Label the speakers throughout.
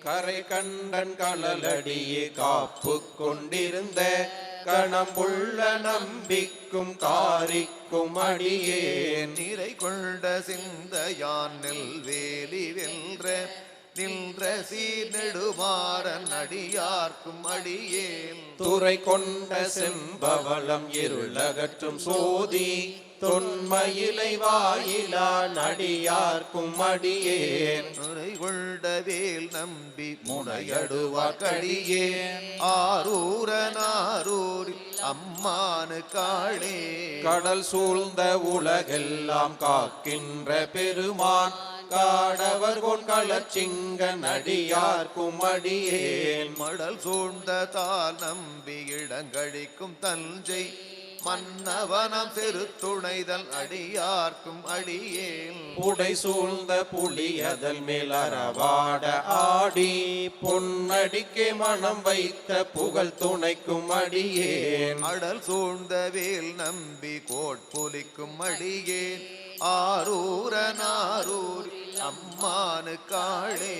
Speaker 1: கரை கண்டன் களலடியே காப்பு கொண்டிருந்த கணம்புள்ள நம்பிக்கும் காரிக்கும் அடியேன்
Speaker 2: நிறை கொண்ட சிந்தையான் நெல்வேலி வென்ற நின்ற சீர் நெடுமாறன் அடியார்க்கும் அடியேன்
Speaker 1: துறை கொண்ட செம்பவளம் இருளகற்றும் சோதி தொன்மயிலை வாயிலா நடியார்க்கும் அடியேன்
Speaker 2: துறை கொண்ட வேல் நம்பி முனையடுவார்க்கடியேன் ஆரூரனாரூர் அம்மானு காளே
Speaker 1: கடல் சூழ்ந்த உலகெல்லாம் காக்கின்ற பெருமான் காடவர் கொண்களச்சிங்க நடியார்க்கும் அடியேன்
Speaker 2: மடல் சூழ்ந்த தால் நம்பி இடங்கழிக்கும் தஞ்சை மன்னவனம் செருத்துணைதல் அடியார்க்கும் அடியேன்
Speaker 1: புடை சூழ்ந்த புலியதல் மேல் அறவாட ஆடி பொன்னடிக்கே மனம் வைத்த புகழ் துணைக்கும் அடியேன்
Speaker 2: அடல் சூழ்ந்த வேல் நம்பி கோட்புலிக்கும் அடியேன் ஆரூரனாரூர் அம்மானு காளே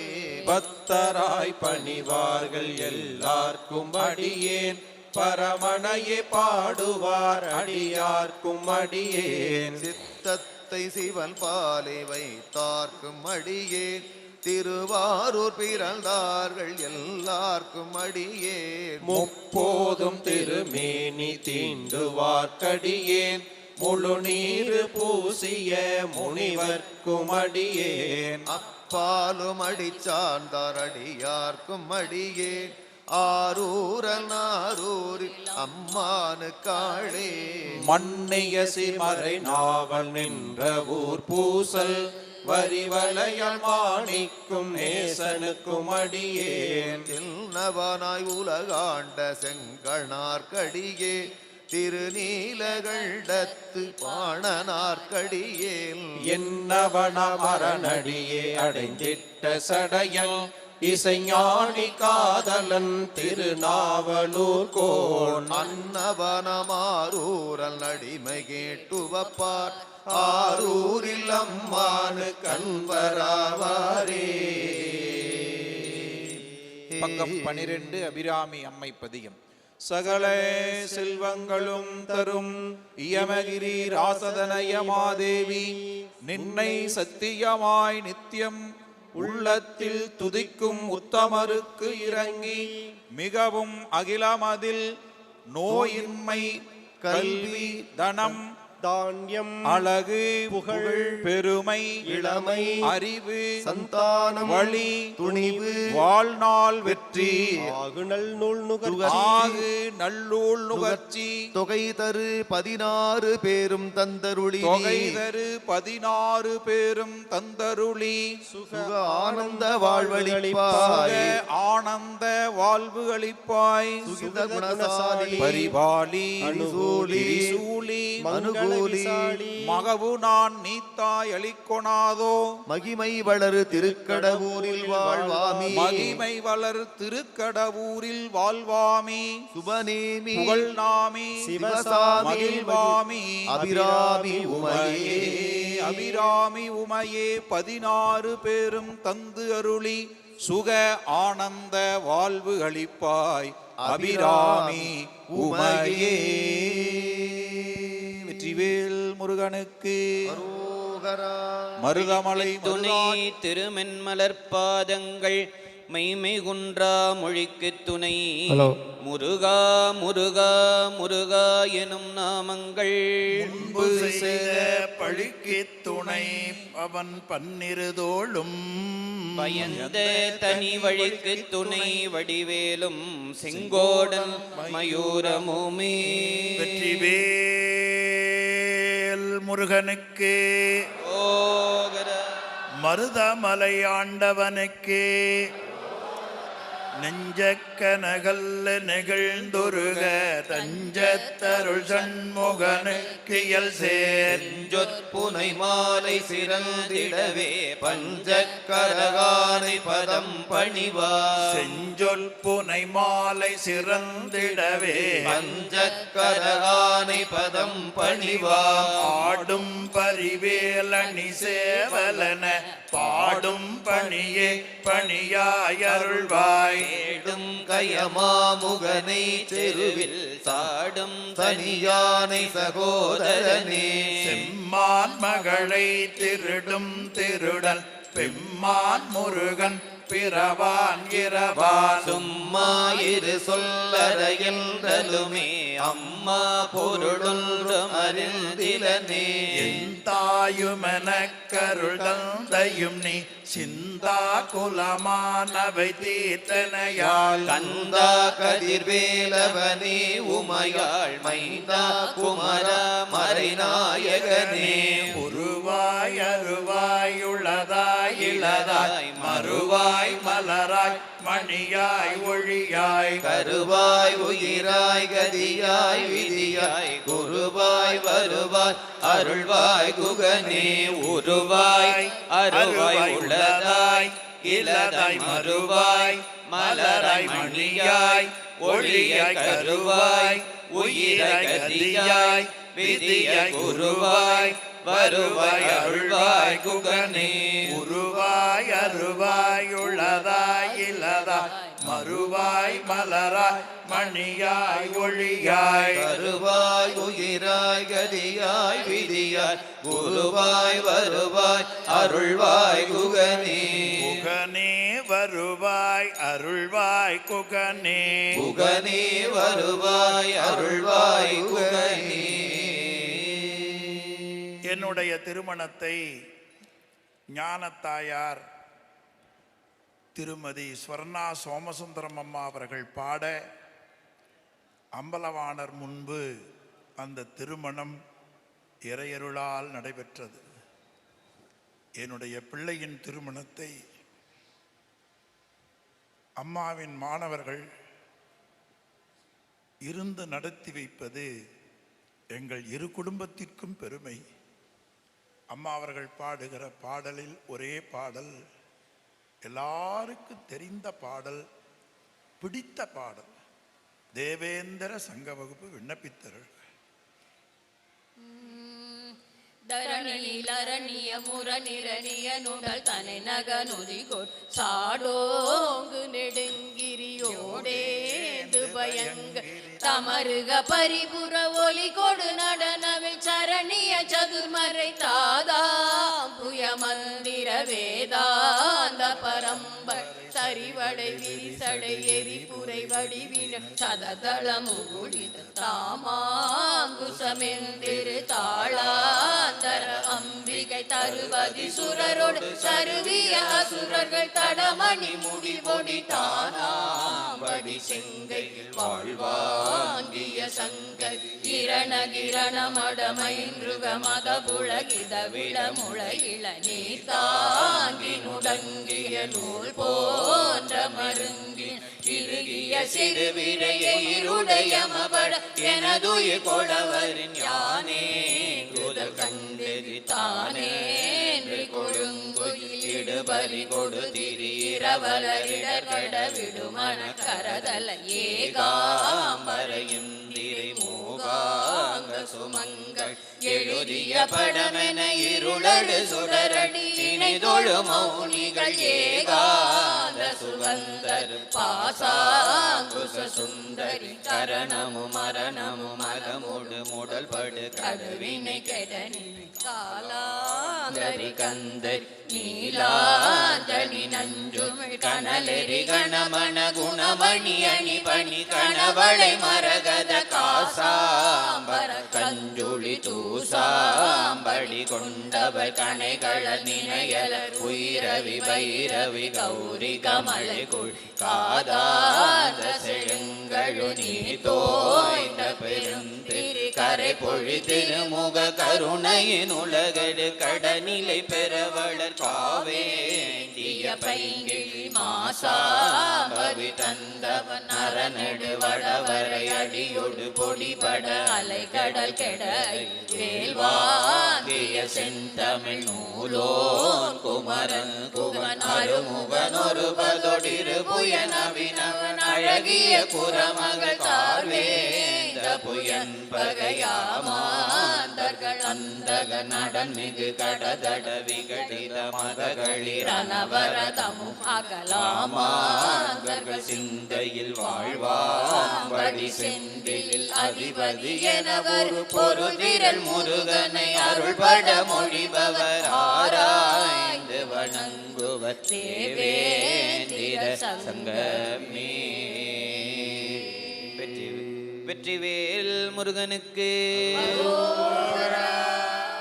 Speaker 1: பக்தராய் பணிவார்கள் எல்லார்க்கும் அடியேன் பரமனையே பாடுவார் அடியார்க்கும் அடியேன்
Speaker 2: சித்தத்தை சிவன் பாலை வைத்தார்க்கும் அடியேன் திருவாரூர் பிறந்தார்கள் எல்லார்க்கும் அடியேன்
Speaker 1: முப்போதும் திருமேனி தீண்டுவார்க்கடியேன் முழு நீரு பூசிய முனிவர்க்கும் அடியேன்
Speaker 2: அப்பாலும் அடிச்சார்ந்தார் அடியார்க்கும் அடியேன் ஆரூரனாரூரில் அம்மானு காளே
Speaker 1: மன்னிய சிமறை நாவல் நின்ற ஊர் பூசல் வரிவலையால் மாணிக்கும் நேசனுக்கும் அடியேன்
Speaker 2: தில்நவனாய் உலகாண்ட செங்கணார்க்கடியே திருநீலகண்டத்து பாணனார்க்கடியேன்
Speaker 1: என்னவன மரணடியே அடைந்திட்ட சடையல் இசைஞானி காதலன் திருநாவலூர் கோன்
Speaker 2: அன்னவனமாரூரல் அடிமை கேட்டுவப்பார் ஆரூரில் அம்மானு கண்வராவாரே.
Speaker 1: பக்கம் 12 அபிராமி அம்மை பதியம். சகல செல்வங்களும் தரும் இயமகிரி ராசதனயமாதேவி நின்னை சத்தியமாய் நித்தியம் உள்ளத்தில் துதிக்கும் உத்தமருக்கு இறங்கி மிகவும் அகிலமதில் நோயின்மை கல்வி தனம்
Speaker 3: தானியம்
Speaker 1: அழகு
Speaker 3: புகழ்
Speaker 1: பெருமை
Speaker 3: இளமை
Speaker 1: அறிவு
Speaker 2: சந்தானம்
Speaker 1: வழி
Speaker 2: துணிவு
Speaker 1: வாழ்நாள் வெற்றி
Speaker 3: ஆகு நல்லூல்
Speaker 1: நுகர்ச்சி
Speaker 2: தொகை தரு 16 பேரும் தந்தருளி
Speaker 1: தொகை தரு 16 பேரும் தந்தருளி
Speaker 2: சுக ஆனந்த வாழ்வழிப்பாய்
Speaker 1: ஆனந்த வாழ்வு அளிப்பாய்
Speaker 2: சுகித குணசாலி
Speaker 1: பரிபாலி
Speaker 2: அனுகூலி
Speaker 1: சூலி
Speaker 2: மனுகூலி
Speaker 1: மகவு நான் நீத்தாய் அளிக்கொணாதோ
Speaker 2: மகிமை வளரு திருக்கடவூரில் வாழ்வாமி
Speaker 1: மகிமை வளர் திருக்கடவூரில் வாழ்வாமி
Speaker 2: சுபநேமி
Speaker 1: புகழ்நாமி
Speaker 2: சிவசாமி
Speaker 1: மகிழ்வாமி
Speaker 2: அபிராமி உமையே
Speaker 1: அபிராமி உமையே 16 பேரும் தந்து அருளி சுக ஆனந்த வாழ்வு அளிப்பாய் அபிராமி உமையே. வெற்றிவேல் முருகனுக்கு மருதமலை
Speaker 4: துணை திருமென்மலர்பாதங்கள் மெய்மை குன்றா மொழிக்கு துணை முருகா முருகா முருகா எனும் நாமங்கள்
Speaker 5: முன்பு செய்த பழிக்கு துணை அவன் பன்னிருதோளும்
Speaker 4: பயந்த தனி வழிக்கு துணை வடிவேலும் செங்கோடன் மயூரமுமே.
Speaker 5: வெற்றிவேல் முருகனுக்கு மருதமலை ஆண்டவனுக்கு நெஞ்ச கனகல்ல நெகிழ்ந்துருக தஞ்சத்தருள் சண்முகனுக்கியல் சேர்
Speaker 2: புனை மாலை சிறந்திடவே பஞ்சக்கரகானை பதம் பணிவார்
Speaker 5: செஞ்சொல் புனை மாலை சிறந்திடவே
Speaker 2: பஞ்சக்கரகானை பதம் பணிவார்
Speaker 5: ஆடும் பரிவேலணி சேவலன பாடும் பணியே பணியாயருள்வாய்
Speaker 2: தேடும் கயமாமுகனை தெருவில் சாடும் தனியானை சகோதரனே
Speaker 5: செம்மான் மகளை திருடும் திருடல் பெம்மான் முருகன் பிறவான் இரவான்
Speaker 2: சும்மா இரு சொல்லறையென்றலுமே அம்மா பொருளொன்றும் அறிந்திலனே
Speaker 5: என் தாயுமெனக் கருள் தந்தையும் நீ சிந்தா குலமானவை தீர்த்தனையால்
Speaker 2: கந்தா கதிர்வேலவனே உமையாள் மைந்தா குமர மறைநாயகனே
Speaker 5: உருவாய் அருவாய் உளதாய் இளதாய் மறுவாய் மலராய் மணியாய் ஒளியாய்
Speaker 2: கருவாய் உயிராய் கதியாய் விதியாய் குருவாய் வருவாய் அருள்வாய் குகனே
Speaker 4: உருவாய் அருவாய் உள்ளதாய்
Speaker 5: இளதாய் மறுவாய் மலராய் மணியாய் ஒளியாய் கருவாய் உயிராய் கதியாய் விதியாய் குருவாய் வருவாய் அருள்வாய் குகனே உருவாய் அருவாய் உளதாய் இளதாய் மறுவாய் மலராய் மணியாய் ஒளியாய்
Speaker 2: கருவாய் உயிராய் கதியாய் விதியாய் குருவாய் வருவாய் அருள்வாய் குகனே
Speaker 5: குகனே வருவாய் அருள்வாய் குகனே
Speaker 2: குகனே வருவாய் அருள்வாய் குகனே.
Speaker 5: என்னுடைய திருமணத்தை ஞானத்தாயார் திருமதி ஸ்வர்ணா சோமசுந்தரம் அம்மா அவர்கள் பாட அம்பலவாணர் முன்பு அந்த திருமணம் இறையருளால் நடைபெற்றது. என்னுடைய பிள்ளையின் திருமணத்தை அம்மாவின் மாணவர்கள் இருந்து நடத்தி வைப்பது எங்கள் இரு குடும்பத்திற்கும் பெருமை. அம்மா அவர்கள் பாடுகிற பாடலில் ஒரே பாடல், எல்லாருக்கும் தெரிந்த பாடல், பிடித்த பாடல், தேவேந்திர சங்க வகுப்பு விண்ணப்பித்தர்கள்.
Speaker 6: தரணியிலரணிய முரணிரணிய நுடல் தனை நகனுதிகோர் சாடோங்கு நெடுங்கிரியோடேந்து பயங்க தமருக பரிபுற ஒலி கொடு நடனவில் சரணிய சதுர்மறை தாதாம் புய மந்திர வேதாந்த பரம்பர் சரிவடை விரிசடை எரிபுரை வடிவின சததள முகுளித தாமாங்குசமெந்திரு தாளாந்தர அம்பிகை தருவதி சுரரோடு சருவிய அசுரர்கள் தடமணி முடி பொடி தானாம்படி செங்கை வாழ்வாங்கிய சங்கர் கிரண கிரண மடமைன்றுக மத புழகித விட முளையிள நீர் தாங்கி நுடங்கிய நூல் போன்ற மருங்கி இறுகிய சிறுவிரைய இருடைய மபட எனதுயிர் கொடவரின் யானே குதல் கண்டெறி தானே கொழுங்குயில் இடுபறி கொடு திரவலரிடர்கட விடுமன கரதல ஏகாம்பரையும் திரை மூகாங்க சுமங்கள் எழுதிய படமென இருளடு சுடரடி இணைதொழு மௌனிகள் ஏகாந்த சுகந்தர் பாசாங்குச சுந்தரி கரணமு மரணமு மகமுடு முடல் படு கடுவினை கெடனி காலாந்தரி கந்தர் நீலாந்தனி நஞ்சுமிழ் கனலெறி கணமண குணமணி அணி பணி கணவளை மரகத காசாம்பர கஞ்சுளி தூசாம்படி கொண்டவர் கணைகள நினையல உயிரவி பைரவி கௌரி கம மலை காதாத செழுங்கழு நீ தோய்ந்த பெருந்திரு கரை பொழி திருமுக கருணையின் உலகடு கடனிலை பெறவளர் காவேண்டிய பைங்கிழி மாசாபவி தந்தவன் அரணடு வடவரை அடியொடு பொடிபட அலைகடல் கெட வேல்வாங்கிய செந்தமிழ் நூலோன் குமரன் குகன் அருமுகன் ஒரு பதொடிரு புயன் அவினவன் அழகிய குரமகள் தார்வேந்த புயன் பகையாமாந்தர்கள் அந்தக நடன் மிகு கடதட விகடித மதகளிர் அனவரதமும் அகலாமாந்தர்கள் சிந்தையில் வாழ்வாம்படி செந்தில் அதிபதி எனவர் பொருள் விரல் முருகனை அருள்பட மொழிபவர் ஆராய்ந்து வணங்குவர் தேவேந்திர சங்கமே. வெற்றிவேல் முருகனுக்கு,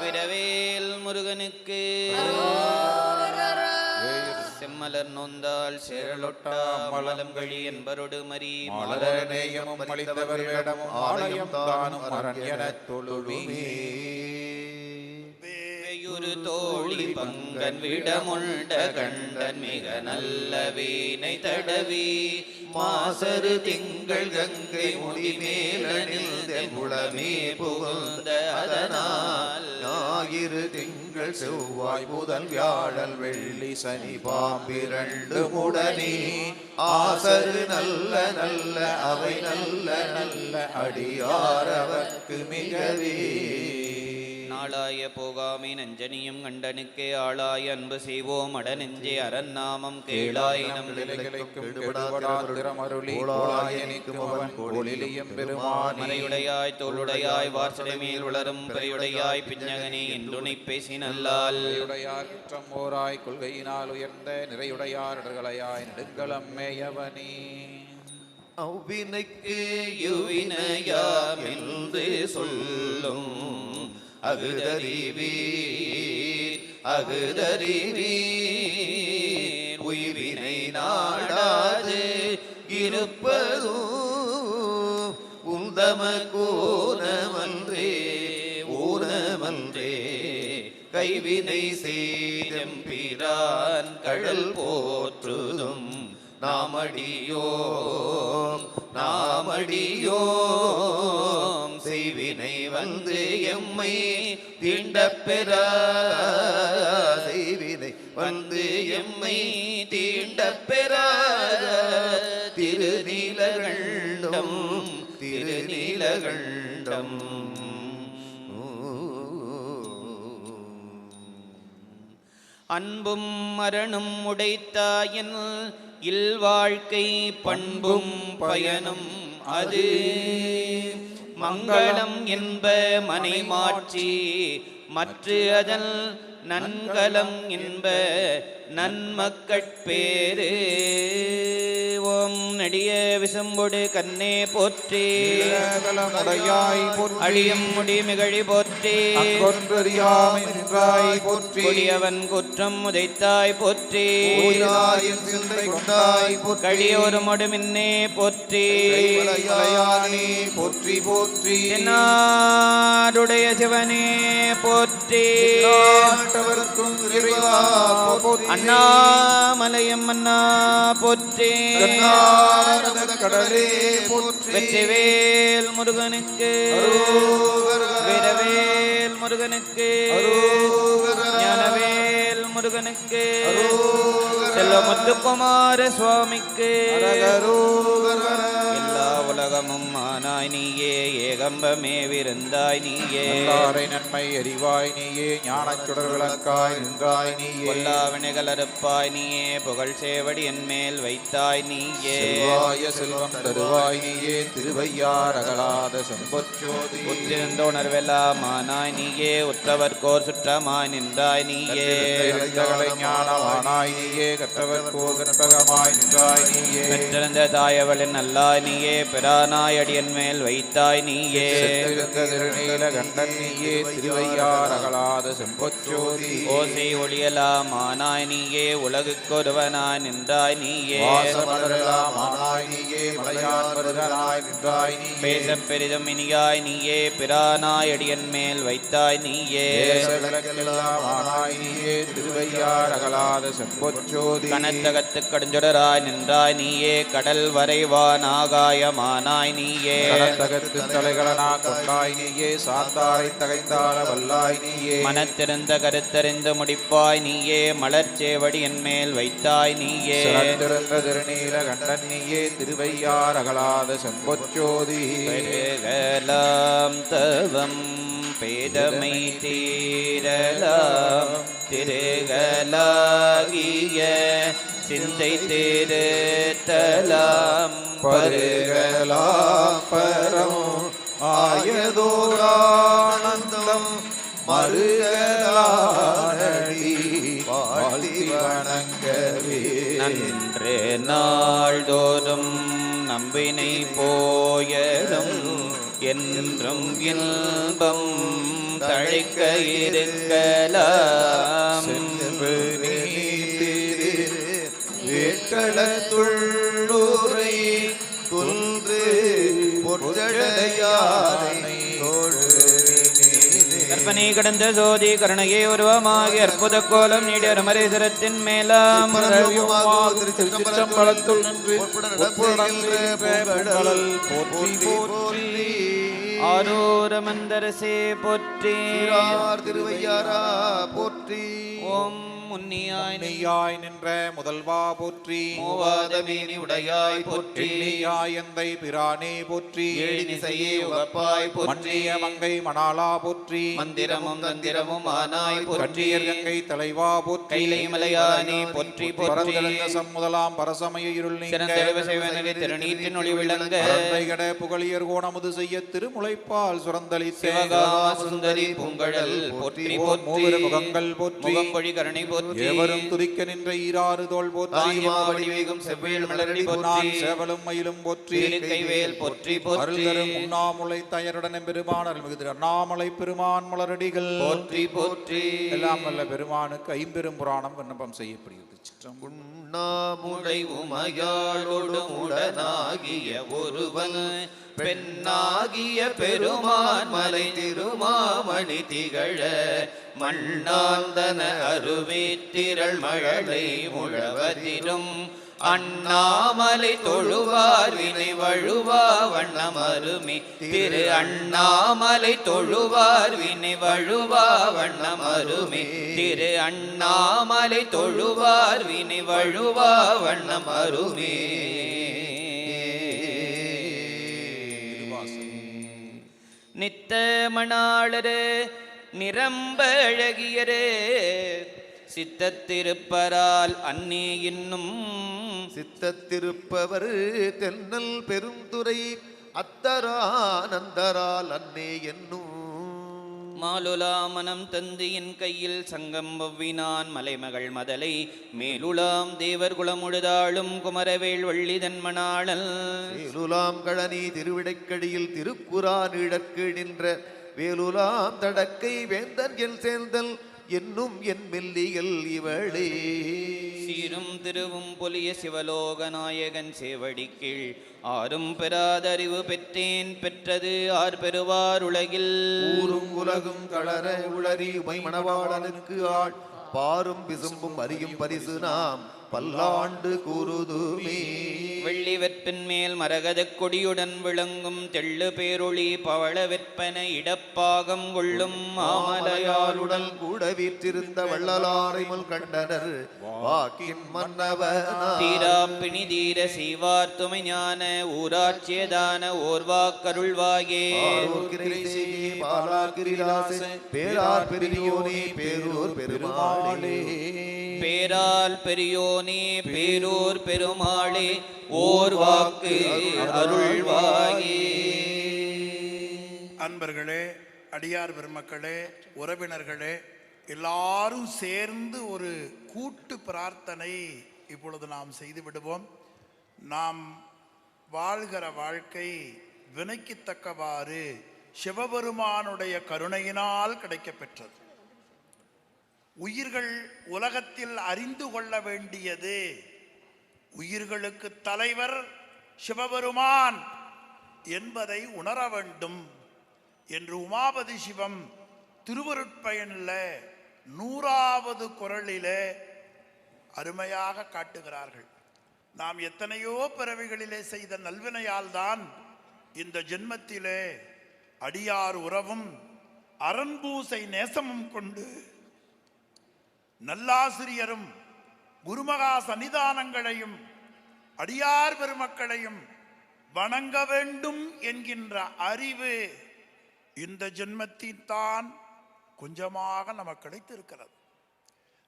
Speaker 6: விரவேல் முருகனுக்கு, செம்மலர் நொந்தால் சேரலொட்டா மலலம் கழி என்பரொடு மறி
Speaker 1: மலரநேயமும் அளித்தவர் வேடமும் ஆலயம் தானும் அரண் எனத் தொழுமே.
Speaker 2: ஒரு தோழி பங்கன் விடமுண்ட கண்டன் மிக நல்ல வீணை தடவி மாசரு திங்கள் கங்கை முடிமேலனில் தென்குளமே புகுந்த அதனால்
Speaker 1: ஞாயிறு திங்கள் செவ்வாய் புதன் வியாழல் வெள்ளி சனி பாம்பிரண்டு முடனே ஆசரு நல்ல நல்ல அவை நல்ல நல்ல அடியாரவர்க்கு மிகவே.
Speaker 2: நாளாய போகாமை நஞ்சனியும் கண்டனுக்கே ஆளாய அன்பு செய்வோம் அட நெஞ்சே அரண்நாமம் கேளாய் நம் மறையுடையாய் தோளுடையாய் வார்சடைமேல் உளரும் பறையுடையாய் பிஞ்சகனே என்றுனை பேசி நல்லால்
Speaker 1: குற்றம் ஓராய் கொள்கையினால் உயர்ந்த நிறையுடையார் இடர்களையாய் நெடுங்களம் மேயவனே.
Speaker 2: அவ்வினைக்கு யுவினையாம் என்று சொல்லும் அகுதறிவீர் அகுதறிவீர் உய்வினை நாடாது இருப்பதோ உந்தம கூனமன்றே ஊனமன்றே கைவினை செய்தம்பிரான் கடல் போற்றுதும் நாமடியோம் நாமடியோம் செய்வினை வந்து எம்மை தீண்டப்பெற செய்வினை வந்து எம்மை தீண்டப்பெற திருநீலகண்டம் திருநீலகண்டம். அன்பும் மரணும் உடைத்தாயின் இல்வாழ்க்கை பண்பும் பயனும் அது மங்களம் என்ப மனை மாற்றி மற்ற அதன் நன்கலம் என்ப நன்மக்கட்பேரு. ஓம் நடிய விசம்பொடு கண்ணே போற்றி அழியும் முடிமிகழி போற்றி கொடியவன் குற்றம் உதைத்தாய் போற்றி கழியோரு மொடுமின்னே போற்றி
Speaker 1: போற்றி போற்றி
Speaker 2: நாடுடைய சிவனே போற்றி அண்ணாமலையம் அண்ணா போற்றி
Speaker 1: கடலே போற்றி
Speaker 2: வெற்றிவேல் முருகனுக்கு வீரவேல் முருகனுக்கு ஞானவேல் முருகனுக்கு செல்வமுத்துக்குமார சுவாமிக்கு எல்லா உலகமும் ஆனாய் நீயே ஏகம்பமே விருந்தாய் நீயே
Speaker 1: நன்மை அறிவாய் நீயே ஞானச் சுடர் விளக்காய் நின்றாய் நீயே
Speaker 2: பொல்லாவினைகள் அறுப்பாய் நீயே புகழ் சேவடி என் மேல் வைத்தாய் நீயே
Speaker 1: செல்வம் தருவாய் நீயே திருவையார் அகலாத செம்பொற்சோதி
Speaker 2: உத்திருந்த உணர்வெல்லாம் ஆனாய் நீயே உற்றவர்கோர் சுற்றமாய் நின்றாய் நீயே
Speaker 1: ஞானமானாய் நீயே கற்றவர்கோர் கற்பகமாய் நின்றாய் நீயே
Speaker 2: பெற்றிருந்த தாயவளின் நல்லாய் நீயே பெற
Speaker 6: பிரானாயடியன் மேல் வைத்தாய் நீயே
Speaker 1: செத்திருந்த திருநீல கண்டன் நீயே திருவையார் அகலாத செம்பொச்சோதி
Speaker 6: ஓசை ஒளியலாம் ஆனாய் நீயே உலகுக்கொருவனாய் நின்றாய் நீயே
Speaker 1: வாசமலரெல்லாம் ஆனாய் நீயே மலையான் வருகனாய் நின்றாய் நீயே
Speaker 6: பேசப் பெரிதும் இனியாய் நீயே பிரானாயடியன் மேல் வைத்தாய் நீயே
Speaker 1: விளக்கெல்லாம் ஆனாய் நீயே திருவையார் அகலாத செம்பொச்சோதி
Speaker 6: கனத்தகத்து கடுஞ்சொடராய் நின்றாய் நீயே கடல் வரைவான் ஆகாயமானாய் நீயே
Speaker 1: கடத்தகத்து தலைகளனா கொண்டாய் நீயே சாத்தாரை தகைந்தாள வல்லாய் நீயே
Speaker 6: மனத்திருந்த கருத்தறிந்து முடிப்பாய் நீயே மலர்ச்சேவடி என் மேல் வைத்தாய் நீயே
Speaker 1: சிறந்திருந்த திருநீல கண்டன் நீயே திருவையார் அகலாத செம்பொச்சோதி
Speaker 6: பெருகலாம் தவம் பேதமை தீரலாம் திருகலாகிய சிந்தை திருத்தலாம்
Speaker 1: பருகலாம் பரம் ஆயதோரானந்தம் மருகலானடி வாழ்த்தி வணங்கவே
Speaker 6: நன்று நாள்தோறும் நம்பினை போயலும் என்றும் இன்பம் தழைக்க இருக்கலாம்
Speaker 1: சென்று நீத்திரு வேட்களத்துள்ளூரை துன்று பொற்சடையானை
Speaker 6: கற்பனை கடந்த சோதி கருணையே உருவமாகி அற்புத கோலம் நீடிய மரேசரத்தின் மேலாம்
Speaker 1: திருச்சிற்றம்பலத்துள் நின்று பொற்புடல் போற்றி போற்றி
Speaker 6: ஆரூரமந்தரசே போற்றி
Speaker 3: திருவையாரா போற்றி.
Speaker 6: ஓம் முன்னியாய்
Speaker 1: நெய்யாய் நின்ற முதல்வா போற்றி
Speaker 6: மூவாதமீனி உடையாய் போற்றி
Speaker 1: நெய்யாய் எந்தை பிரானே போற்றி
Speaker 6: ஏழினிசையே உகப்பாய் போற்றி
Speaker 1: மன்னிய மங்கை மணாலா போற்றி
Speaker 6: மந்திரமும் தந்திரமும் ஆனாய் போற்றி
Speaker 1: கன்றியர் கங்கை தலைவா போற்றி
Speaker 6: கைலை மலையானே போற்றி போற்றி
Speaker 1: பரந்தெழுந்த சம்முதலாம் பரசமய இருள்
Speaker 6: சிறந்தெழுவ செய்வனவே திருநீற்றின் ஒளி விளங்க
Speaker 1: கட புகழியர் கோணமுது செய்ய திருமுலைப்பால் சுரந்தளி
Speaker 6: சிவகாம சுந்தரி பூங்கழல் போற்றி போற்றி
Speaker 1: மூவிரு முகங்கள் போற்றி
Speaker 6: முகம்பொழி கருணை போற்றி
Speaker 1: ஏவரும் துதிக்க நின்ற ஈராறு தோள் போற்றி
Speaker 6: வடிவேகும் செவ்வேல் மலரடி போற்றி
Speaker 1: சேவலும் மயிலும் போற்றி
Speaker 6: கைவேல் போற்றி போற்றி
Speaker 1: அருள்தரும் உண்ணாமுலை தயருடன் பெருமான் அருள்மிகு திரு அண்ணாமலை பெருமான் மலரடிகள்
Speaker 6: போற்றி போற்றி
Speaker 1: எல்லாம் வல்ல பெருமானுக்கு ஐம்பெரும் புராணம் விண்ணப்பம் செய்யப்படுகிறது. சிற்றம்
Speaker 6: முளை உமையாளோடு உடனாகிய ஒருவன் பெண்ணாகிய பெருமான் மலை திருமாமணி திகழ மண்ணாந்தன அருவேத்திரள் மழலை முழவதிரும் அண்ணாமலை தொழுவார் வினை வழுவா வண்ணம் அருமி திரு அண்ணாமலை தொழுவார் வினை வழுவா வண்ணம் அருமி திரு அண்ணாமலை தொழுவார் வினை வழுவா வண்ணம் அருமே நித்த மணாளரே நிரம்ப அழகியரே சித்தத்திருப்பரால் அன்னே இன்னும்
Speaker 3: சித்தத்திருப்பவர் தென்னல் பெருந்துரை அத்தரானந்தரால் அன்னே என்னும்
Speaker 6: மாலுலாமனம் தந்து என் கையில் சங்கம் வவ்வினான் மலைமகள் மதலை மேலுலாம் தேவர் குலமுழுதாளும் குமரவேள் வள்ளிதன் மணாளல்
Speaker 3: வேலுலாம் கழனி திருவிடைக்கடியில் திருக்குறான் இழற்கு நின்ற வேலுலாம் தடக்கை வேந்தன் என் சேர்ந்தல் என்னும் என் மெல்லியல் இவளே
Speaker 6: சீரும் திருவும் பொலிய சிவலோகநாயகன் சேவடி கீழ் ஆரும் பெறாதறிவு பெற்றேன் பெற்றது ஆர் பெறுவார் உலகில்
Speaker 3: ஊரும் உலகும் தளர உளறி உமை மணவாளனுக்கு ஆள் பாரும் பிசும்பும் அறியும் பரிசு நாம் பல்லாண்டு கூறுதுமே
Speaker 6: வெள்ளி வெற்பின் மேல் மரகத கொடியுடன் விளங்கும் தெள்ளு பேரொளி பவள வெற்பன இடப்பாகம் கொள்ளும் மாமலையாளுடன்
Speaker 3: மாமலையாளுடன் கூட வீற்றிருந்த வள்ளலாரை முல் கண்டனர் வாக்கின் மன்னவனா
Speaker 6: தீரா பிணி தீர செய்வார் துமை ஞான ஊராட்சியதான ஓர்வாக்கருள்வாயே
Speaker 3: பேரார் பெரியோனே பேரூர் பெருமாளே
Speaker 6: பேரால் பெரியோனே பேரூர் பெருமாளே ஓர் வாக்கு அருள்வாயே.
Speaker 5: அன்பர்களே, அடியார் பெருமக்களே, உறவினர்களே, எல்லாரும் சேர்ந்து ஒரு கூட்டு பிரார்த்தனை இப்பொழுது நாம் செய்து விடுவோம். நாம் வாழ்கிற வாழ்க்கை வினைக்கு தக்கவாறு சிவபெருமானுடைய கருணையினால் கிடைக்கப்பெற்றது. உயிர்கள் உலகத்தில் அறிந்து கொள்ள வேண்டியது, உயிர்களுக்கு தலைவர் சிவபெருமான் என்பதை உணர வேண்டும் என்று உமாபதி சிவம் திருவருட்பயனில் 100வது குறளிலே அருமையாக காட்டுகிறார்கள். நாம் எத்தனையோ பிறவிகளிலே செய்த நல்வினையால் தான் இந்த ஜென்மத்திலே அடியார் உறவும் அரண்பூசை நேசமும் கொண்டு நல்லாசிரியரும் குருமகா சன்னிதானங்களையும் அடியார் பெருமக்களையும் வணங்க வேண்டும் என்கின்ற அறிவு இந்த ஜென்மத்தில் தான் கொஞ்சமாக நமக்கு கிடைத்திருக்கிறது.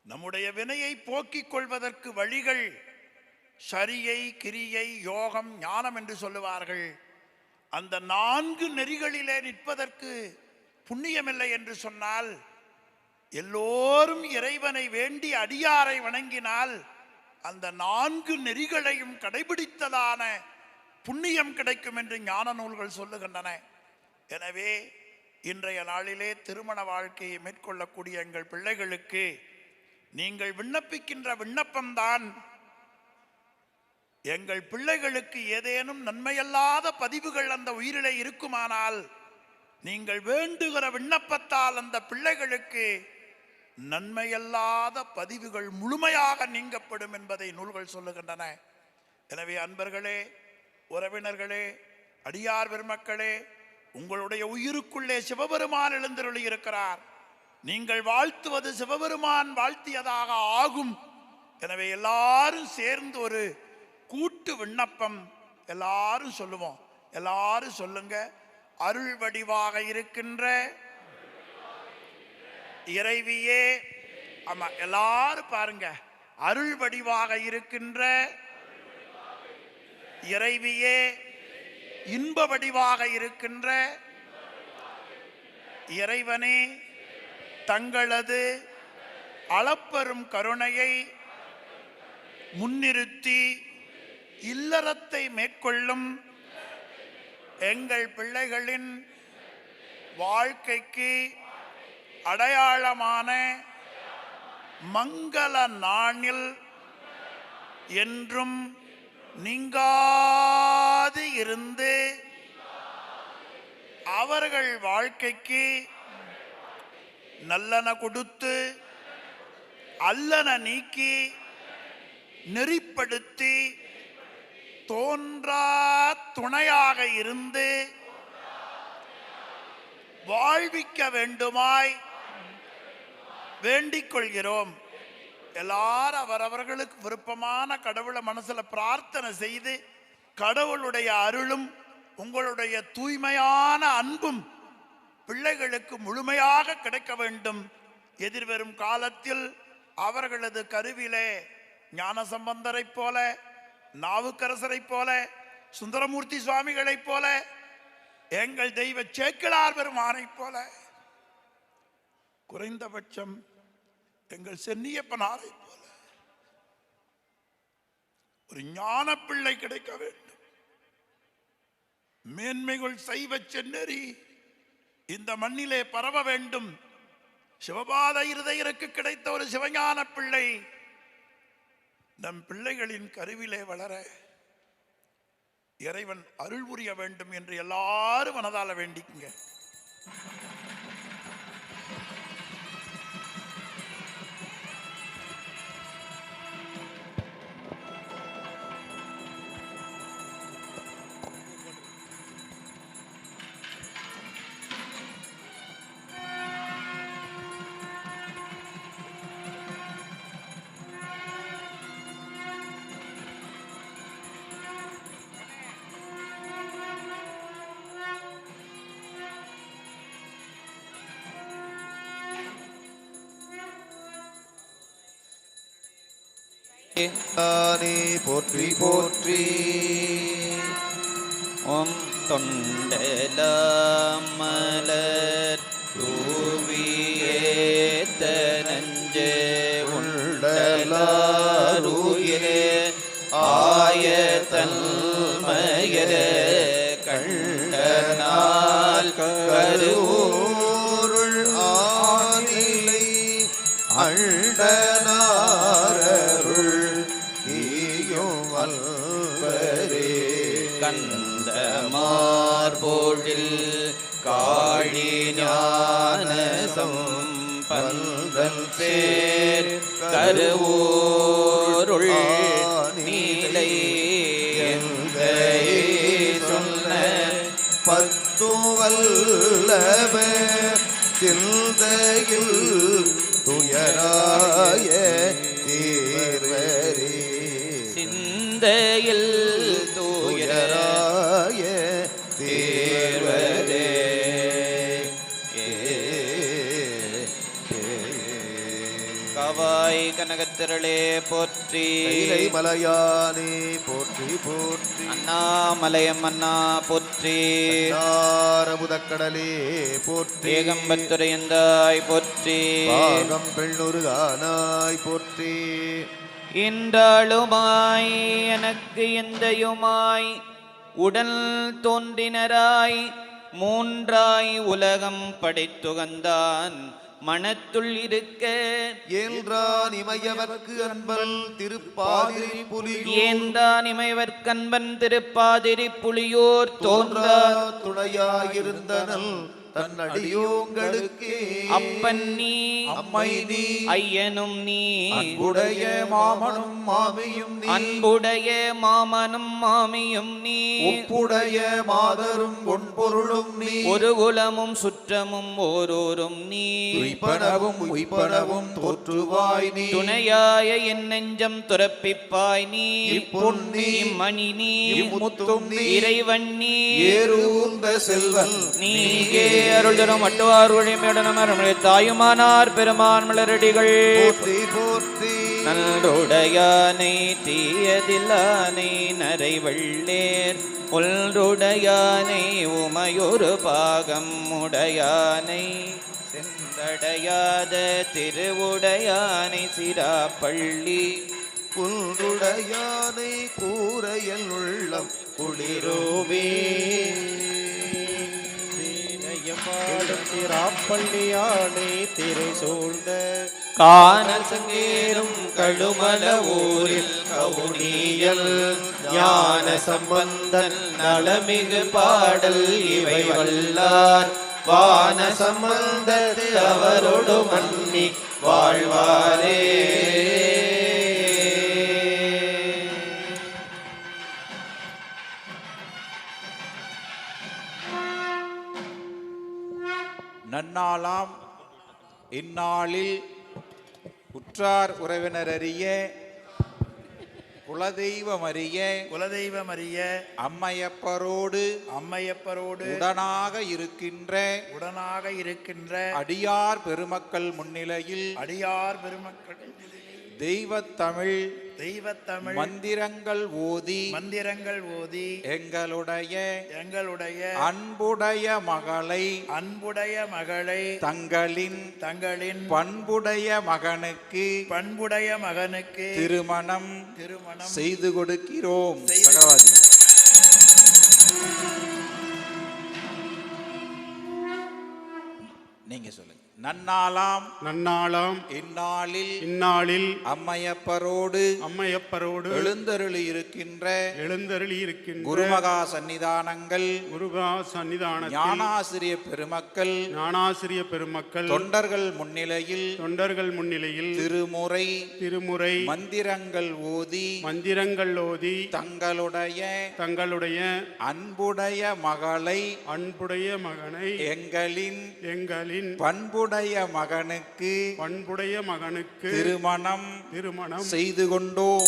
Speaker 5: நம்முடைய வினையை போக்கிக் கொள்வதற்கு வழிகள் சரியை, கிரியை, யோகம், ஞானம் என்று சொல்லுவார்கள். அந்த 4 நெறிகளிலே நிற்பதற்கு புண்ணியமில்லை என்று சொன்னால், எல்லோரும் இறைவனை வேண்டி அடியாரை வணங்கினால் அந்த 4 நெறிகளையும் கடைபிடித்ததான புண்ணியம் கிடைக்கும் என்று ஞான நூல்கள் சொல்லுகின்றன. எனவே இன்றைய நாளிலே திருமண வாழ்க்கையை மேற்கொள்ளக்கூடிய எங்கள் பிள்ளைகளுக்கு நீங்கள் விண்ணப்பிக்கின்ற விண்ணப்பம்தான் எங்கள் பிள்ளைகளுக்கு ஏதேனும் நன்மையல்லாத பதிவுகள் அந்த உயிரிலே இருக்குமானால் நீங்கள் வேண்டுகிற விண்ணப்பத்தால் அந்த பிள்ளைகளுக்கு நன்மையல்லாத பதிவுகள் முழுமையாக நீங்கப்படும் என்பதை நூல்கள் சொல்லுகின்றன. எனவே அன்பர்களே, உறவினர்களே, அடியார் பெருமக்களே, உங்களுடைய உயிருக்குள்ளே சிவபெருமான் எழுந்தருளி இருக்கிறார். நீங்கள் வாழ்த்துவது சிவபெருமான் வாழ்த்தியதாக ஆகும். எனவே எல்லாரும் சேர்ந்து ஒரு கூட்டு விண்ணப்பம் எல்லாரும் சொல்லுவோம். எல்லாரும் சொல்லுங்க. அருள் வடிவாக இருக்கின்ற இறைவியே, ஆமா எல்லாரும் பாருங்க, அருள் வடிவாக இருக்கின்ற இறைவியே, இன்ப வடிவாக இருக்கின்ற இறைவனே, தங்களது அளப்பெரும் கருணையை முன்னிறுத்தி இல்லறத்தை மேற்கொள்ளும் எங்கள் பிள்ளைகளின் வாழ்க்கைக்கு அடையாளமான மங்கள நாளில் என்றும் நீங்காது இருந்து அவர்கள் வாழ்க்கைக்கு நல்லன கொடுத்து அல்லன நீக்கி நெறிப்படுத்தி தோன்றா துணையாக இருந்து வாழ்விக்க வேண்டுமாய் வேண்டிக் கொள்கிறோம். எல்லாரும் அவரவர்களுக்கு விருப்பமான கடவுளை மனசுல பிரார்த்தனை செய்து கடவுளுடைய அருளும் உங்களுடைய தூய்மையான அன்பும் பிள்ளைகளுக்கு முழுமையாக கிடைக்க வேண்டும். எதிர்வரும் காலத்தில் அவர்களது கருவிலே ஞானசம்பந்தரை போல, நாவுக்கரசரை போல, சுந்தரமூர்த்தி சுவாமிகளை போல, எங்கள் தெய்வ சேக்கிழார் பெருமானை போல, குறைந்தபட்சம் எங்கள் சென்னியப்பனாரை போல ஒரு ஞான பிள்ளை கிடைக்க வேண்டும். மேன்மைகள் சைவ சென்னறி இந்த மண்ணிலே பரவ வேண்டும். சிவபாத இருதயருக்கு கிடைத்த ஒரு சிவஞான பிள்ளை நம் பிள்ளைகளின் கருவிலே வளர இறைவன் அருள் புரிய வேண்டும் என்று எல்லாரும் மனதால வேண்டிக்குங்க.
Speaker 3: போற்றி போற்றி.
Speaker 2: ஓம் தொண்டலாம் மலர் தூவியேத்த நஞ்சே உண்டலாருயிரே ஆய தன்மய
Speaker 6: துயர கண்டனால் கருவூருள்
Speaker 3: ஆனிலை அண்டனாரருள் ஈயும் வல்வரே
Speaker 6: கந்தமார்போழில் காழி ஞானசம் பல்தல் சேர் கருவூருள் நீலை எந்தையே சொன்ன
Speaker 3: பத்து வல்லவ சிந்தையில் துயராய தீர்வரே
Speaker 6: சிந்தையில்
Speaker 3: துயராய தீர்வரே
Speaker 6: கவாய் கனகத்திரளே போற்றி
Speaker 3: கைலை மலையானே போற்றி போற்றி
Speaker 6: அண்ணாமலையம் அண்ணா போற்றி
Speaker 3: முதக்கடலே போற்றி
Speaker 6: ஏகம்பத்துரையந்தாய் போற்றி
Speaker 3: பாகம் பெண்ணொருகானாய் போற்றி
Speaker 6: இன்றாளுமாய் எனக்கு எந்தையுமாய் உடல் தோன்றினராய் மூன்றாய் உலகம் படைத்துகந்தான் மனத்துள் இருக்க
Speaker 3: ஏன்றான் இமையவர்க்கு அன்பல் திருப்பாதிரி புலியூர்
Speaker 6: ஏந்தான் இமைவர்க்கன்பன் திருப்பாதிரி புலியூர்
Speaker 3: தோன்றா
Speaker 6: தோன்றா
Speaker 3: துணையாயிருந்தனல் தன்னடியோங்களுக்கே
Speaker 6: அப்பன் நீ
Speaker 3: அம்மை நீ
Speaker 6: ஐயனும் நீ
Speaker 3: அன்புடைய மாமனும் மாமியும் நீ
Speaker 6: அன்புடைய மாமனும் மாமியும் நீ
Speaker 3: உப்புடைய மாதரும் பொன்பொருளும் நீ
Speaker 6: ஒரு குலமும் சுற்றமும் ஓரோரும் நீ
Speaker 3: உய்ப்பனவும் உய்ப்பனவும் தோற்றுவாய் நீ
Speaker 6: துணையாய என் நெஞ்சம் துறப்பிப்பாய் நீ
Speaker 3: இப்பொன்னி
Speaker 6: மணி நீ
Speaker 3: இம்முத்தும் நீ
Speaker 6: இறைவன் நீ
Speaker 3: ஏறுந்த செல்வன்
Speaker 6: நீங்கே அருள் தரும் அட்டுவார் ஒழிமையுடனே தாயுமானார் பெருமான் மலரடிகள்
Speaker 3: போற்றி போற்றி
Speaker 6: நல்ருடையானை தீயதில்லானை நரை வெள்ளேர் ஒல்ருடையானை உமையொரு பாகம் உடையானை செந்தடையாத திருவுடையானை சிராப்பள்ளி
Speaker 3: புல்ருடையானை கூரையல் உள்ளம் குளிரோவே
Speaker 7: திராப்பள்ளியானை திரை சூழ்ந்த
Speaker 6: காணல் சங்கேரும் கழுமல ஊரில் கவுனியல் ஞான சம்பந்தன் நலமிகு பாடல் இவை வல்லார் வான சம்பந்தத்து அவரோடு மன்னி வாழ்வாரே.
Speaker 1: நன்னாளாம் இந்நாளில் உற்றார் உறவினரறிய
Speaker 5: குலதெய்வமறிய
Speaker 1: அம்மையப்பரோடு உடனாக இருக்கின்ற அடியார் பெருமக்கள் முன்னிலையில் தெய்வத்தமிழ் மந்திரங்கள் ஓதி எங்களுடைய அன்புடைய மகளை தங்களின் பண்புடைய மகனுக்கு திருமணம் செய்து கொடுக்கிறோம். சகவாதி நீங்க சொல்லுங்க. நன்னாளாம் இந்நாளில் அம்மையப்பரோடு எழுந்தருளி இருக்கின்ற குருமகா சன்னிதானங்கள் ஞானாசிரிய பெருமக்கள் தொண்டர்கள் முன்னிலையில் திருமுறை மந்திரங்கள் ஓதி தங்களுடைய அன்புடைய மகனை எங்களின் பண்புடைய மகனுக்கு திருமணம் செய்து கொண்டோம்.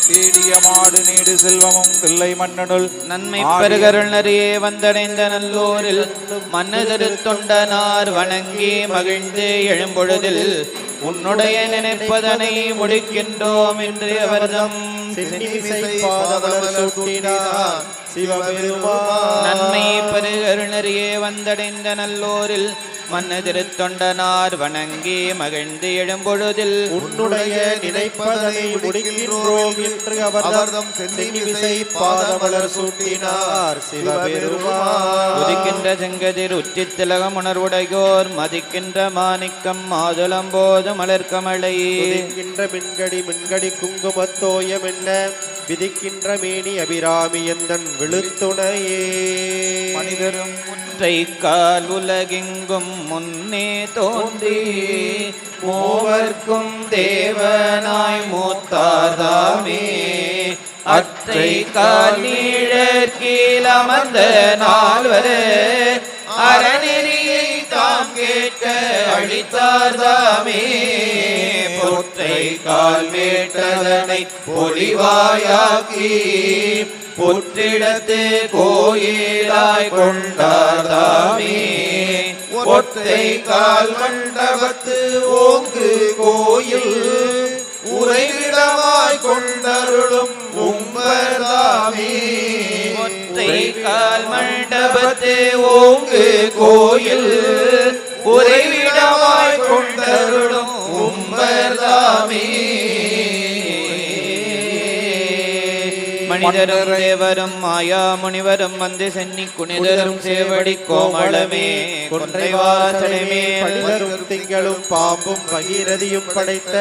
Speaker 1: தேடிய மாடு நீடு செல்வமும் பிள்ளை மன்னனுள்
Speaker 6: நன்மை பெருகருள் நிறையே வந்தடைந்த நல்லோரில் மன்னதரு தொண்டனார் வணங்கி மகிழ்ந்து எழும்பொழுதில் உன்னுடைய நினைப்பதனை முடிக்கின்றோம் என்று அவர்தம் நன்மை பெருகருள் நிறையே வந்தடைந்த நல்லோரில் மன்னு திருத்தொண்டனார் வணங்கி மகிழ்ந்து எழும்பொழுதில்
Speaker 7: உன்னுடைய நினைப்பதனை முடிக்கின்றோம் என்று அவர்தம் சென்னிமிசை பாதமலர் சூட்டினார் சிவபெருமான்.
Speaker 6: உதிக்கின்ற செங்கதிர் உச்சித் திலகம் உணர்வுடையோர் மதிக்கின்ற மாணிக்கம் மாதுளம்போது மலர்கமலை
Speaker 7: உதிக்கின்ற மின்கடி குங்குமத்தோயம் என்ன விதிக்கின்ற மேனி அபிராமி எந்தன் விழுத்துணையே.
Speaker 1: மனிதரும்
Speaker 6: ஒற்றை கால் உலகெங்கும் முன்னே தோன்றி மூவர்க்கும் தேவனாய் மூத்தாதாமே அற்றை கால் நீழற் கீழ் அமர்ந்த நால்வரே அறநெறியை தாம் கேட்க அளித்தார்தாமே பொற்றை கால் மேட்டதனை பொலிவாயாக்கி புற்றிடத்து கோயிலாய் கொண்டார்தாமே ஒற்றை கால் மண்டபத்து ஓங்கு கோயில் உறைவிடமாய் கொண்டருளும் உம்பர்தாமே ஒற்றை கால் மண்டபத்து ஓங்கு கோயில் உறைவிடமாய் கொண்டருளும் உம்பர்தாமே. மனிதரும் தேவரும் மாயா முனிவரும் வந்து சென்னி குனிதரும் சேவடி கோமளமே கொன்றைவாசனமே
Speaker 7: பணிதரும் திங்களும் பாம்பும் பகீரதியும் படைத்த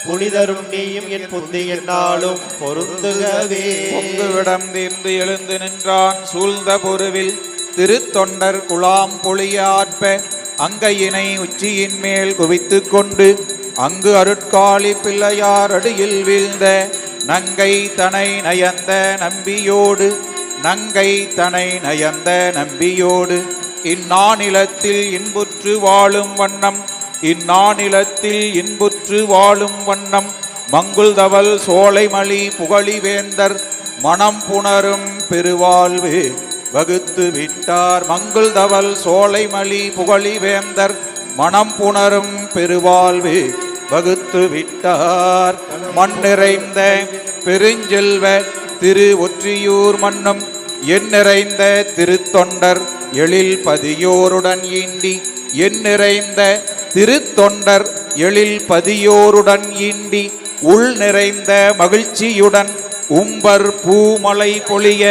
Speaker 7: புனிதரும் நீயும் என் புத்தி என்னாலும் பொருந்துகவே.
Speaker 1: பொங்குவிடம் தீர்ந்து எழுந்து நின்றான் சூழ்ந்த பொருவில் திருத்தொண்டர் குழாம் பொழிய ஆற்ப அங்கையினை உச்சியின் மேல் குவித்து கொண்டு அங்கு அருட்காளி பிள்ளையார் அடியில் வீழ்ந்த நங்கை தனை நயந்த நம்பியோடு இந்நானிலத்தில் இன்புற்று வாழும் வண்ணம் மங்குள்தவல் சோலைமலி புகழி வேந்தர் மனம் புணரும் பெருவாழ்வு வகுத்து விட்டார். மங்குள்தவல் சோலைமலி புகழி வேந்தர் மனம் புணரும் பெருவாழ்வு வகுத்து விட்டார். மண் நிறைந்த பெருஞ்செல்வ திரு ஒற்றியூர் மன்னும் என் நிறைந்த திருத்தொண்டர் எழில் பதியோருடன் ஈண்டி உள் நிறைந்த மகிழ்ச்சியுடன் உம்பர் பூமலை பொழிய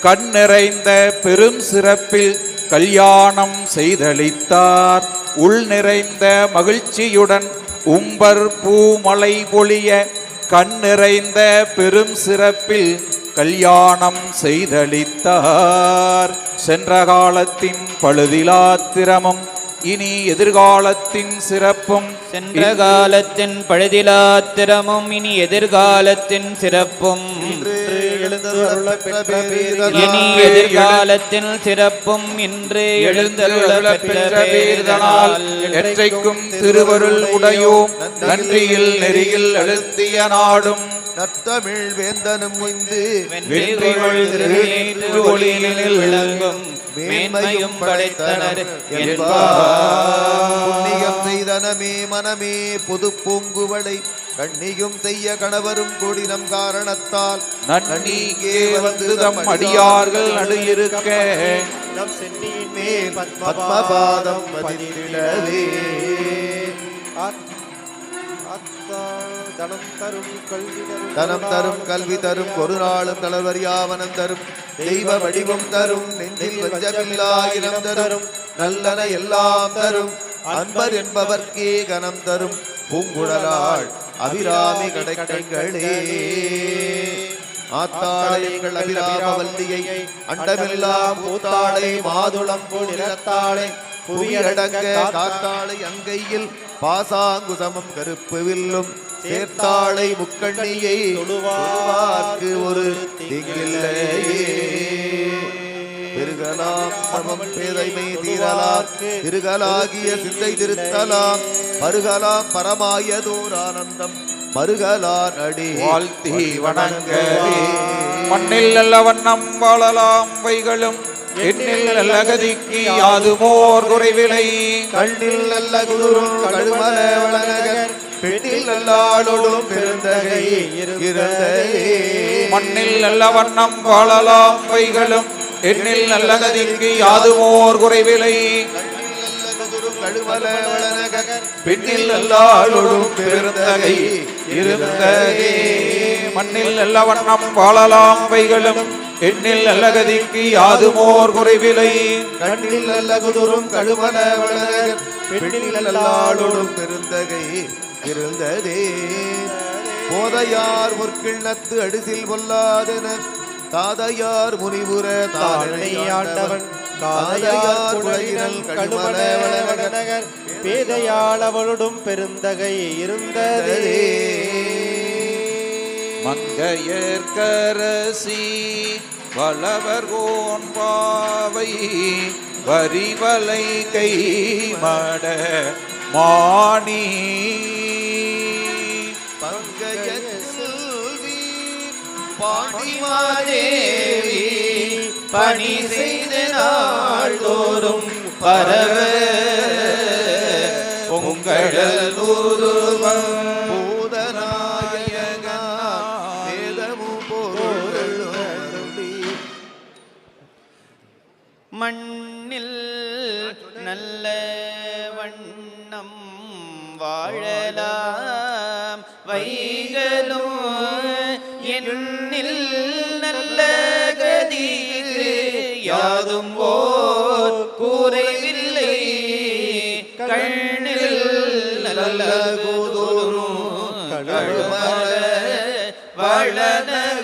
Speaker 1: கண் நிறைந்த பெரும் சிறப்பில் கல்யாணம் செய்தளித்தார். உள் நிறைந்த மகிழ்ச்சியுடன் உம்பர் பூமலை பொழிய கண் நிறைந்த பெரும் சிறப்பில் கல்யாணம் செய்தளித்தார். சென்ற காலத்தின் பழுதிலாத்திரமும் இனி எதிர்காலத்தின் சிறப்பும்
Speaker 6: சென்ற காலத்தின் பழுதிலாத்திரமும் இனி எதிர்காலத்தின் சிறப்பும் இனி எதிர்காலத்தின் சிறப்பும் இன்று எழுந்தருள பெற்ற பேர்தனால்
Speaker 1: எற்றைக்கும் திருவருள் உடையோம் நன்றியில் நெறியில் அழுத்திய நாடும்
Speaker 3: நத்தமிழ் வேந்தனும் உய்ந்து
Speaker 6: வெற்றிகொள் திருநீற்று ஒளியினில் விளங்கும் மேன்மையும் படைத்தனர்
Speaker 3: புண்ணியம் செய்தனமே மனமே பொது பூங்குவளை கண்ணியும் செய்ய கணவரும் கூடினம் காரணத்தால்
Speaker 1: நன்னீகே வந்து தம் அடியார்கள் நடுயிருக்க
Speaker 7: நம் சென்னியின் மேல்
Speaker 3: பத்மபாதம் பதித்திடவே தனம் தரும் கல்வி தரும் ஒரு நாளும் தளர்வரியாவனம் தரும் தெய்வ வடிவம் தரும் நெஞ்சில் வஞ்சமில்லாயிரம் தரும் நல்லன எல்லாம் தரும் அன்பர் என்பவர்க்கே கனம் தரும் பூங்குழலாள் அபிராமி கடைக்கண்களே. ஆத்தாளைகள் அபிராம வல்லியை அண்டமெல்லாம் பூத்தாளை மாதுளம் போல் நிலத்தாளை புவியடங்க காத்தாளை அங்கையில் பாசாங்குசமம் கருப்பு வில்லும் சேர்த்தாளை முக்கண்ணியை தொழுவார்க்கு ஒரு திங்கில்லையே. பெருகலாம் சமம் பேதைமை தீரலாம் திருகலாகிய சிந்தை திருத்தலாம் பருகலாம் பரமாயதோர் ஆனந்தம் மருகலான் அடி
Speaker 1: வாழ்த்தி வணங்கவே. மண்ணில் நல்ல வண்ணம் வாழலாம் வைகளும் எண்ணில் நல்ல கதிக்கு யாதுமோர் குறைவிலை
Speaker 3: கண்ணில் நல்ல குளிரும் கழுமல வளநகர் பெண்ணில் நல்லாளோடும் பெருந்தகை இருந்ததே.
Speaker 1: மண்ணில் நல்ல வண்ணம் வாழலாம் வைகளும் எண்ணில் நல்ல கதிக்கு யாதுமோர் குறைவிலை.
Speaker 3: கழுமல வளநகர்
Speaker 1: பெண்ணில் நல்லாளோடும் பெருந்தகை இருந்ததே. மண்ணில் நல்ல வண்ணம் வாழலாம் வைகளும் எண்ணில் நல்ல கதிக்கு யாதுமோர் குறைவிலை.
Speaker 3: கண்ணில் நல்ல குதுரும் கழுமல வளநகர் பெண்ணில் நல்லாளோடும் பெருந்தகை இருந்ததே. போதையார் முற்கிண்ணத்து அடிசில் பொல்லாதென தாதையார் முனிபுர
Speaker 7: தாழ்மையாண்டவன் காதையார் குழையினல் கழுமல வளநகர் பேதையாள் அவளுடும் பெருந்தகை இருந்ததே.
Speaker 1: மங்கையர்கரசி வளவர் கோன்பாவை வரிவலை கை மட மாணி.
Speaker 3: பங்கயல்வி
Speaker 6: பாண்டிமாதேவி பணி செய்த நாள்தோறும் பரவ பொங்கடல் ஊதுவம் மண்ணில் நல்ல வண்ணம் வாழலாம் வைகளும் எண்ணில் நல்ல கதிக்கு யாதும் ஓர் கூரைவில்லை. கண்ணில் நல்ல கூதுரும் கழுமல வளநகர்